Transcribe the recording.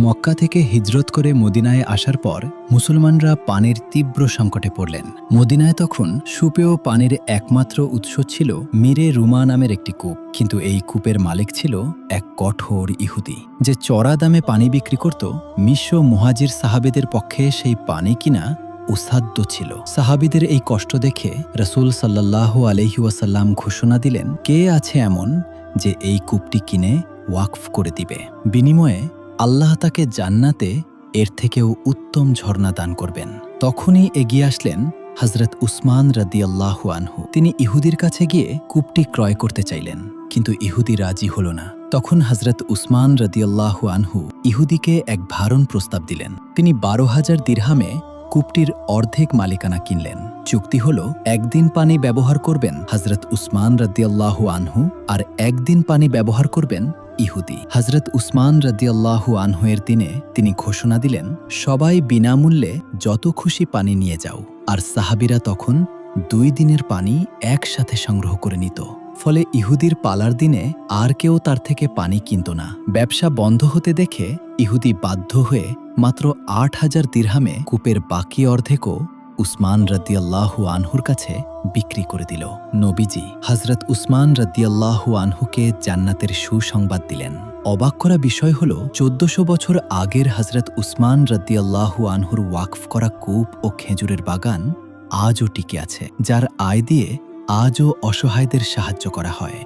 মক্কা থেকে হিজরত করে মদিনায় আসার পর মুসলমানরা পানির তীব্র সংকটে পড়লেন। মদিনায় তখন সুপেয় পানির একমাত্র উৎস ছিল মিরে রুমা নামের একটি কূপ। কিন্তু এই কূপের মালিক ছিল এক কঠোর ইহুদি, যে চড়া দামে পানি বিক্রি করত। মিশ্র মুহাজির সাহাবেদের পক্ষে সেই পানি কিনা অসাধ্য ছিল। সাহাবিদের এই কষ্ট দেখে রাসূল সাল্লাল্লাহু আলাইহি ওয়াসাল্লাম ঘোষণা দিলেন, কে আছে এমন যে এই কূপটি কিনে ওয়াকফ করে দিবে, বিনিময়ে আল্লাহ তাকে জান্নাতে এর থেকেও উত্তম ঝর্ণা দান করবেন। তখনই এগিয়ে আসলেন হযরত উসমান রাদিয়াল্লাহু আনহু। তিনি ইহুদির কাছে গিয়ে কূপটি ক্রয় করতে চাইলেন, কিন্তু ইহুদি রাজি হল না। তখন হযরত উসমান রাদিয়াল্লাহু আনহু ইহুদিকে এক ভারণ প্রস্তাব দিলেন। তিনি 12,000 দিরহামে কূপটির অর্ধেক মালিকানা কিনলেন। চুক্তি হল, একদিন পানি ব্যবহার করবেন হযরত উসমান রাদিয়াল্লাহু আনহু, আর একদিন পানি ব্যবহার করবেন ইহুদি। হযরত উসমান রাদিয়াল্লাহু আনহু এর দিনে তিনি ঘোষণা দিলেন, সবাই বিনামূল্যে যত খুশি পানি নিয়ে যাও। আর সাহাবীরা তখন 2 দিনের পানি একসাথে সংগ্রহ করে নিত। ফলে ইহুদির পালার দিনে আর কেউ তার থেকে পানি কিনত না। ব্যবসা বন্ধ হতে দেখে ইহুদি বাধ্য হয়ে মাত্র 8,000 দিরহামে কূপের বাকি অর্ধেকও উসমান রাদিয়াল্লাহু আনহুর কাছে বিক্রি করে দিল। নবীজি হযরত উসমান রাদিয়াল্লাহু আনহুকে জান্নাতের সুসংবাদ দিলেন। অবাক করা বিষয় হল, 1400 বছর আগের হযরত উসমান রাদিয়াল্লাহু আনহুর ওয়াকফ করা কূপ ও খেজুরের বাগান আজও টিকে আছে, যার আয় দিয়ে আজও অসহায়দের সাহায্য করা হয়।